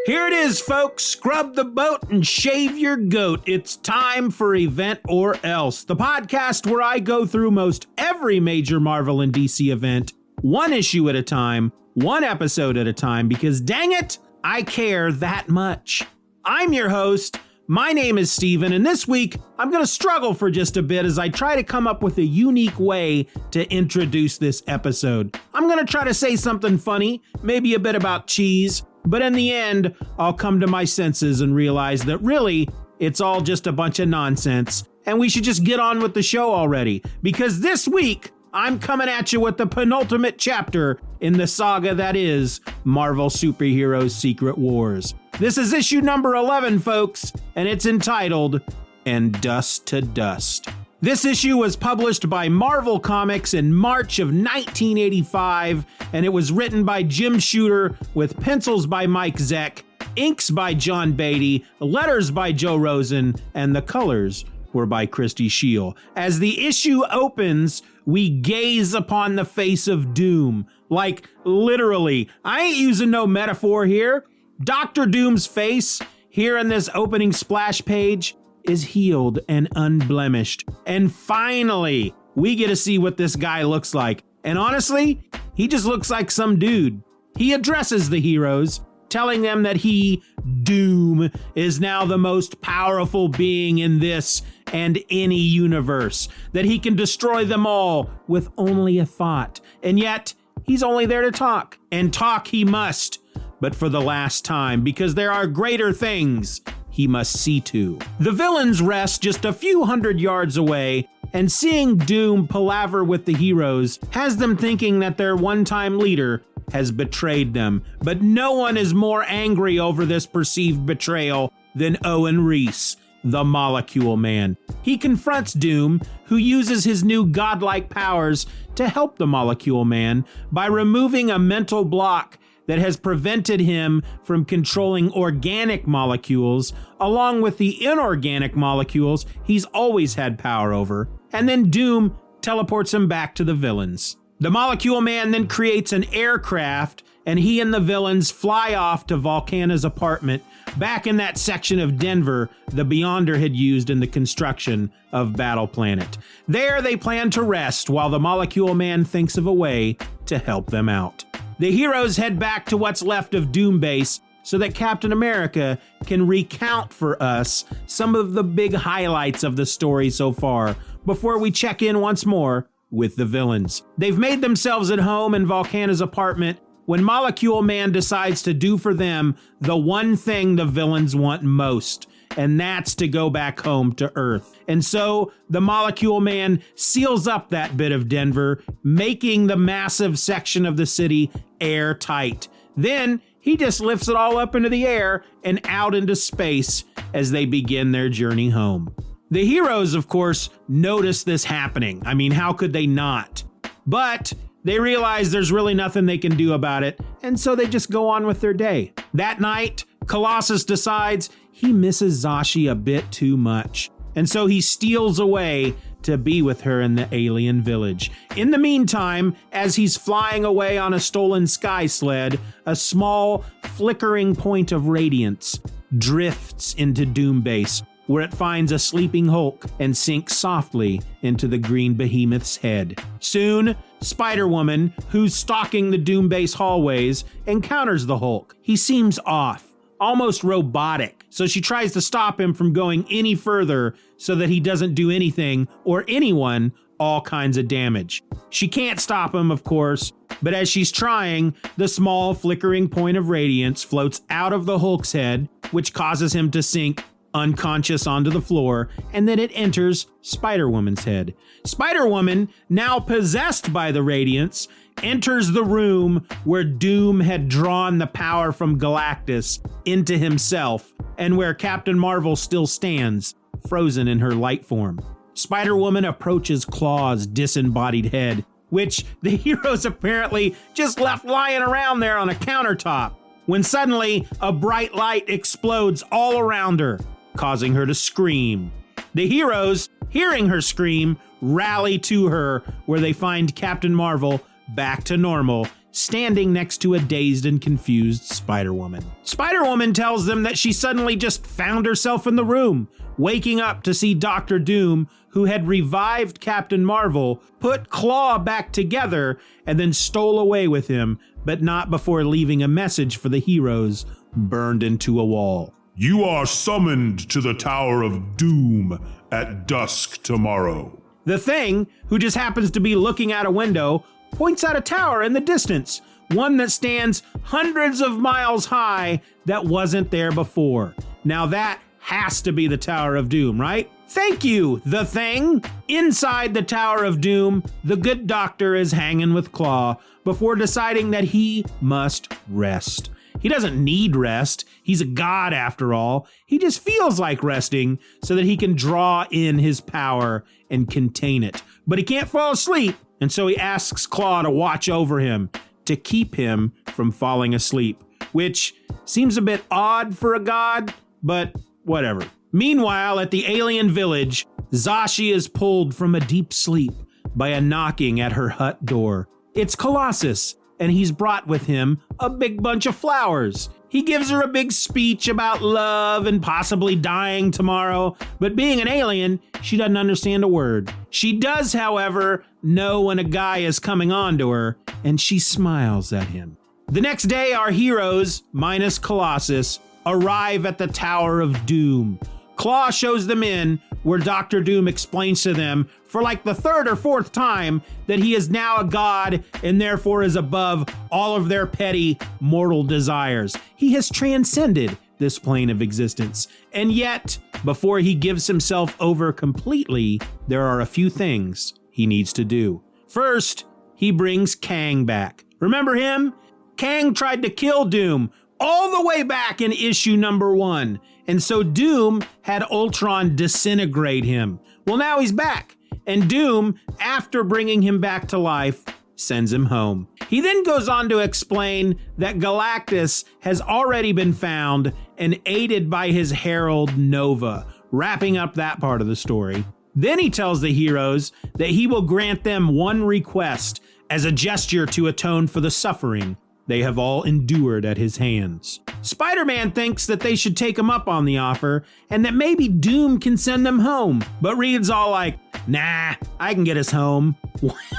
Here it is, folks. Scrub the boat and shave your goat. It's time for Event or Else, the podcast where I go through most every major Marvel and DC event, one issue at a time, one episode at a time, because dang it, I care that much. I'm your host. My name is Steven, and this week I'm going to struggle for just a bit as I try to come up with a unique way to introduce this episode. I'm going to try to say something funny, maybe a bit about cheese, but in the end, I'll come to my senses and realize that really, it's all just a bunch of nonsense, and we should just get on with the show already, because this week, I'm coming at you with the penultimate chapter in the saga that is Marvel Superheroes Secret Wars. This is issue number 11, folks, and it's entitled, And Dust to Dust. This issue was published by Marvel Comics in March of 1985, and it was written by Jim Shooter with pencils by Mike Zeck, inks by John Beatty, letters by Joe Rosen, and the colors were by Christy Scheel. As the issue opens, we gaze upon the face of doom. Like, literally. I ain't using no metaphor here. Dr. Doom's face, here in this opening splash page, is healed and unblemished. And finally, we get to see what this guy looks like. And honestly, he just looks like some dude. He addresses the heroes, telling them that he, Doom, is now the most powerful being in this and any universe, that he can destroy them all with only a thought. And yet, he's only there to talk, and talk he must, but for the last time, because there are greater things he must see to. The villains rest just a few hundred yards away, and seeing Doom palaver with the heroes has them thinking that their one-time leader has betrayed them. But no one is more angry over this perceived betrayal than Owen Reese, the Molecule Man. He confronts Doom, who uses his new godlike powers to help the Molecule Man by removing a mental block that has prevented him from controlling organic molecules, along with the inorganic molecules he's always had power over. And then Doom teleports him back to the villains. The Molecule Man then creates an aircraft, and he and the villains fly off to Volcana's apartment, back in that section of Denver the Beyonder had used in the construction of Battle Planet. There they plan to rest while the Molecule Man thinks of a way to help them out. The heroes head back to what's left of Doom Base so that Captain America can recount for us some of the big highlights of the story so far before we check in once more with the villains. They've made themselves at home in Volcana's apartment when Molecule Man decides to do for them the one thing the villains want most, and that's to go back home to Earth. And so the Molecule Man seals up that bit of Denver, making the massive section of the city airtight. Then he just lifts it all up into the air and out into space as they begin their journey home. The heroes, of course, notice this happening. I mean, how could they not? But they realize there's really nothing they can do about it, and so they just go on with their day. That night, Colossus decides he misses Zashi a bit too much, and so he steals away to be with her in the alien village. In the meantime, as he's flying away on a stolen sky sled, a small, flickering point of radiance drifts into Doom Base, where it finds a sleeping Hulk and sinks softly into the green behemoth's head. Soon, Spider-Woman, who's stalking the Doom Base hallways, encounters the Hulk. He seems off, almost robotic, so she tries to stop him from going any further so that he doesn't do anything or anyone all kinds of damage. She can't stop him, of course, but as she's trying, the small flickering point of radiance floats out of the Hulk's head, which causes him to sink unconscious onto the floor, and then it enters Spider-Woman's head. Spider-Woman, now possessed by the radiance, enters the room where Doom had drawn the power from Galactus into himself, and where Captain Marvel still stands, frozen in her light form. Spider-Woman approaches Claw's disembodied head, which the heroes apparently just left lying around there on a countertop, when suddenly a bright light explodes all around her, causing her to scream. The heroes, hearing her scream, rally to her, where they find Captain Marvel back to normal, standing next to a dazed and confused Spider-Woman. Spider-Woman tells them that she suddenly just found herself in the room, waking up to see Dr. Doom, who had revived Captain Marvel, put Claw back together and then stole away with him, but not before leaving a message for the heroes burned into a wall. You are summoned to the Tower of Doom at dusk tomorrow. The Thing, who just happens to be looking out a window, points out a tower in the distance, one that stands hundreds of miles high that wasn't there before. Now that has to be the Tower of Doom, right? Thank you, The Thing. Inside the Tower of Doom, the good doctor is hanging with Claw before deciding that he must rest. He doesn't need rest. He's a god after all. He just feels like resting so that he can draw in his power and contain it. But he can't fall asleep, and so he asks Claw to watch over him to keep him from falling asleep, which seems a bit odd for a god, but whatever. Meanwhile, at the alien village, Zashi is pulled from a deep sleep by a knocking at her hut door. It's Colossus, and he's brought with him a big bunch of flowers. He gives her a big speech about love and possibly dying tomorrow, but being an alien, she doesn't understand a word. She does, however, know when a guy is coming on to her, and she smiles at him. The next day, our heroes, minus Colossus, arrive at the Tower of Doom. Claw shows them in, where Dr. Doom explains to them for like the third or fourth time that he is now a god and therefore is above all of their petty mortal desires. He has transcended this plane of existence. And yet, before he gives himself over completely, there are a few things he needs to do. First, he brings Kang back. Remember him? Kang tried to kill Doom all the way back in issue number 1. And so Doom had Ultron disintegrate him. Well, now he's back. And Doom, after bringing him back to life, sends him home. He then goes on to explain that Galactus has already been found and aided by his herald Nova, wrapping up that part of the story. Then he tells the heroes that he will grant them one request as a gesture to atone for the suffering they have all endured at his hands. Spider-Man thinks that they should take him up on the offer and that maybe Doom can send them home. But Reed's all like, nah, I can get us home.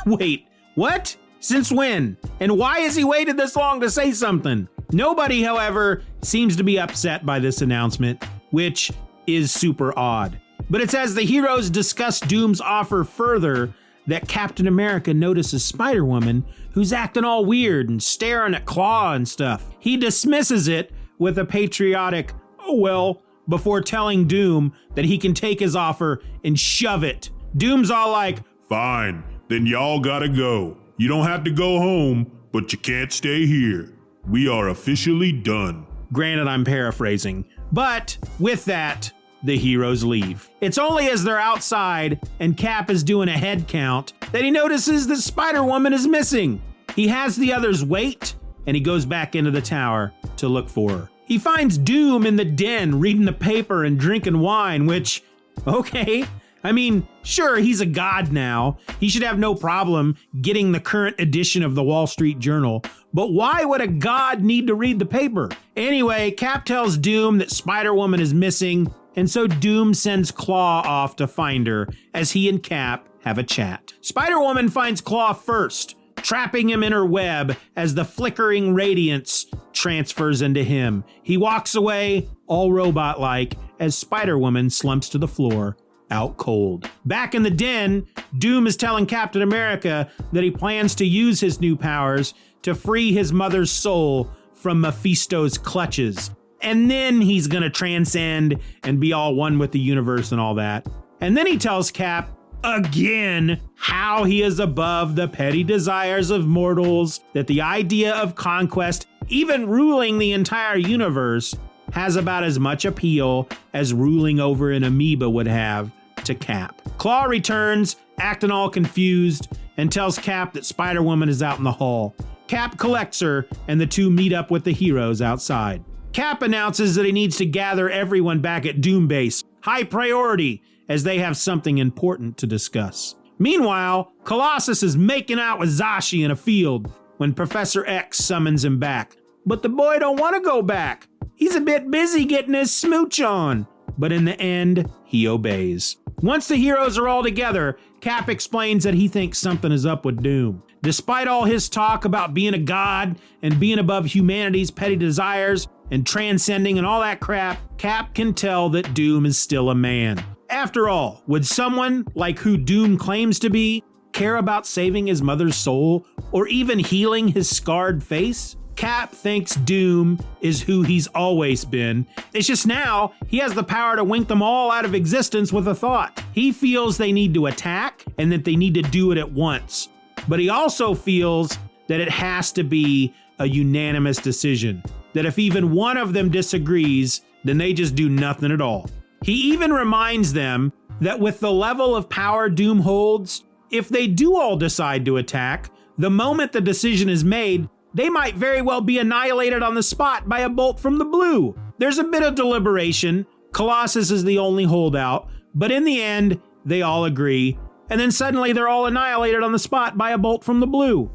Wait, what? Since when? And why has he waited this long to say something? Nobody, however, seems to be upset by this announcement, which is super odd. But it's as the heroes discuss Doom's offer further that Captain America notices Spider-Woman, who's acting all weird and staring at Claw and stuff. He dismisses it with a patriotic, oh well, before telling Doom that he can take his offer and shove it. Doom's all like, fine, then y'all gotta go. You don't have to go home, but you can't stay here. We are officially done. Granted, I'm paraphrasing, but with that, the heroes leave. It's only as they're outside and Cap is doing a head count that he notices that Spider-Woman is missing. He has the others wait, and he goes back into the tower to look for her. He finds Doom in the den reading the paper and drinking wine, which, okay, I mean, sure, he's a god now. He should have no problem getting the current edition of the Wall Street Journal. But why would a god need to read the paper? Anyway, Cap tells Doom that Spider-Woman is missing, and so Doom sends Claw off to find her as he and Cap have a chat. Spider-Woman finds Claw first, trapping him in her web as the flickering radiance transfers into him. He walks away, all robot-like, as Spider-Woman slumps to the floor, out cold. Back in the den, Doom is telling Captain America that he plans to use his new powers to free his mother's soul from Mephisto's clutches. And then he's gonna transcend and be all one with the universe and all that. And then he tells Cap, again, how he is above the petty desires of mortals, that the idea of conquest, even ruling the entire universe, has about as much appeal as ruling over an amoeba would have to Cap. Claw returns, acting all confused, and tells Cap that Spider-Woman is out in the hall. Cap collects her, and the two meet up with the heroes outside. Cap announces that he needs to gather everyone back at Doom Base, high priority, as they have something important to discuss. Meanwhile, Colossus is making out with Zashi in a field. when Professor X summons him back. But the boy don't want to go back. He's a bit busy getting his smooch on. But in the end, he obeys. Once the heroes are all together, Cap explains that he thinks something is up with Doom. Despite all his talk about being a god and being above humanity's petty desires and transcending and all that crap, Cap can tell that Doom is still a man. After all, would someone like who Doom claims to be care about saving his mother's soul or even healing his scarred face? Cap thinks Doom is who he's always been. It's just now he has the power to wink them all out of existence with a thought. He feels they need to attack and that they need to do it at once. But he also feels that it has to be a unanimous decision. That if even one of them disagrees, then they just do nothing at all. He even reminds them that with the level of power Doom holds, if they do all decide to attack, the moment the decision is made, they might very well be annihilated on the spot by a bolt from the blue. There's a bit of deliberation. Colossus is the only holdout, but in the end, they all agree. And then suddenly they're all annihilated on the spot by a bolt from the blue.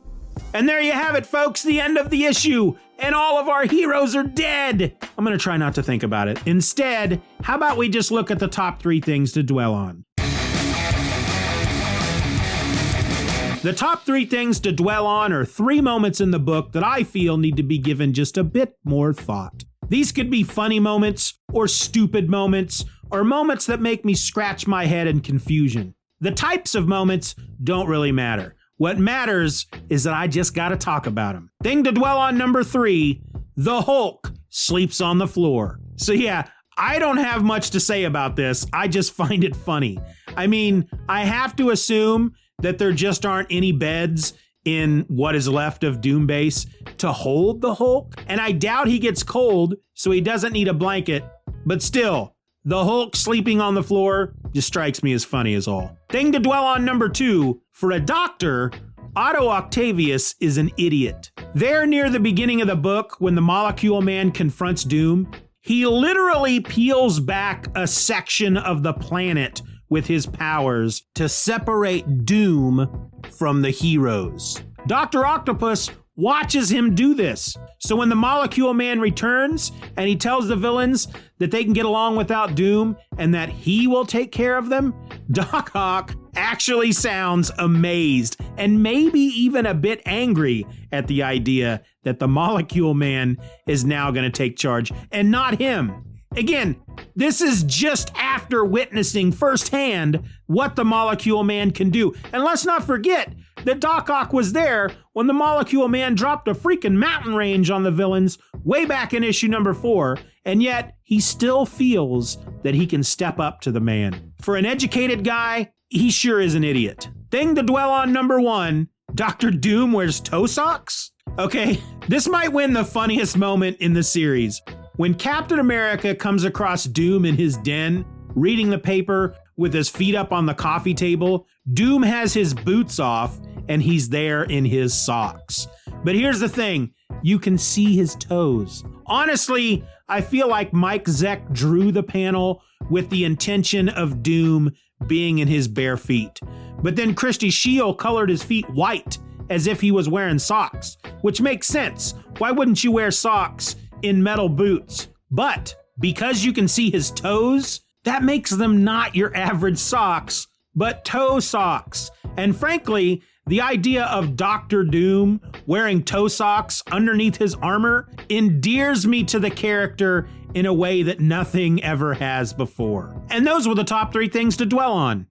And there you have it, folks, the end of the issue. And all of our heroes are dead. I'm going to try not to think about it. Instead, how about we just look at the top 3 things to dwell on? The top 3 things to dwell on are 3 moments in the book that I feel need to be given just a bit more thought. These could be funny moments, or stupid moments, or moments that make me scratch my head in confusion. The types of moments don't really matter. What matters is that I just gotta talk about them. Thing to dwell on number 3, the Hulk sleeps on the floor. So yeah, I don't have much to say about this. I just find it funny. I mean, I have to assume that there just aren't any beds in what is left of Doom Base to hold the Hulk. And I doubt he gets cold, so he doesn't need a blanket. But still, the Hulk sleeping on the floor just strikes me as funny as all. Thing to dwell on number 2, for a doctor, Otto Octavius is an idiot. There near the beginning of the book, when the Molecule Man confronts Doom, he literally peels back a section of the planet with his powers to separate Doom from the heroes. Dr. Octopus watches him do this. So when the Molecule Man returns and he tells the villains that they can get along without Doom and that he will take care of them, Doc Ock actually sounds amazed and maybe even a bit angry at the idea that the Molecule Man is now going to take charge and not him. Again, this is just after witnessing firsthand what the Molecule Man can do. And let's not forget that Doc Ock was there when the Molecule Man dropped a freaking mountain range on the villains way back in issue number 4, and yet he still feels that he can step up to the man. For an educated guy, he sure is an idiot. Thing to dwell on number 1, Dr. Doom wears toe socks? Okay, this might win the funniest moment in the series. When Captain America comes across Doom in his den, reading the paper with his feet up on the coffee table, Doom has his boots off and he's there in his socks. But here's the thing, you can see his toes. Honestly, I feel like Mike Zeck drew the panel with the intention of Doom being in his bare feet. But then Christy Shield colored his feet white as if he was wearing socks, which makes sense. Why wouldn't you wear socks in metal boots? But because you can see his toes, that makes them not your average socks, but toe socks. And frankly, the idea of Dr. Doom wearing toe socks underneath his armor endears me to the character in a way that nothing ever has before. And those were the top 3 things to dwell on.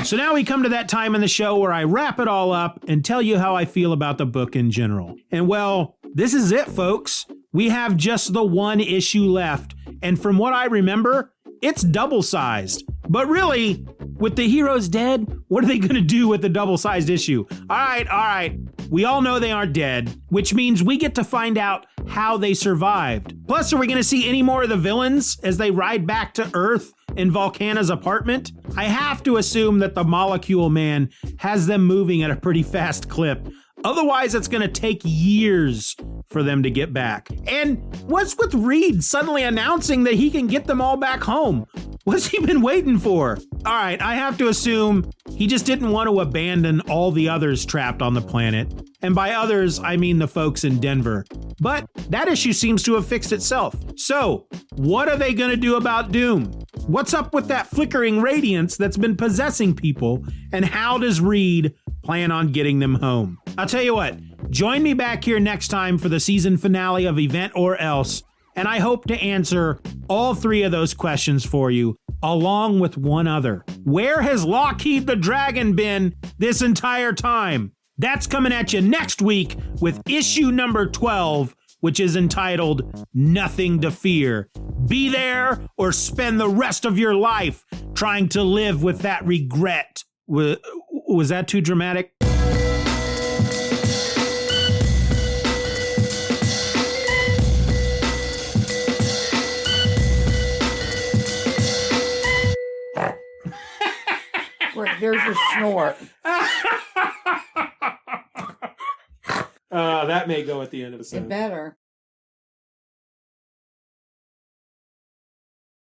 So now we come to that time in the show where I wrap it all up and tell you how I feel about the book in general. And well, this is it, folks. We have just the 1 issue left. And from what I remember, it's double-sized. But really, with the heroes dead, what are they going to do with the double-sized issue? All right. We all know they aren't dead, which means we get to find out how they survived. Plus, are we going to see any more of the villains as they ride back to Earth in Volcana's apartment? I have to assume that the Molecule Man has them moving at a pretty fast clip. Otherwise, it's going to take years for them to get back. And what's with Reed suddenly announcing that he can get them all back home? What's he been waiting for? All right, I have to assume he just didn't want to abandon all the others trapped on the planet. And by others, I mean the folks in Denver. But that issue seems to have fixed itself. So, what are they going to do about Doom? What's up with that flickering radiance that's been possessing people? And how does Reed plan on getting them home? I'll tell you what, join me back here next time for the season finale of Event or Else. And I hope to answer all three of those questions for you, along with one other. Where has Lockheed the Dragon been this entire time? That's coming at you next week with issue number 12, which is entitled Nothing to Fear. Be there or spend the rest of your life trying to live with that regret. Was that too dramatic? There's your snort. That may go at the end of the It better.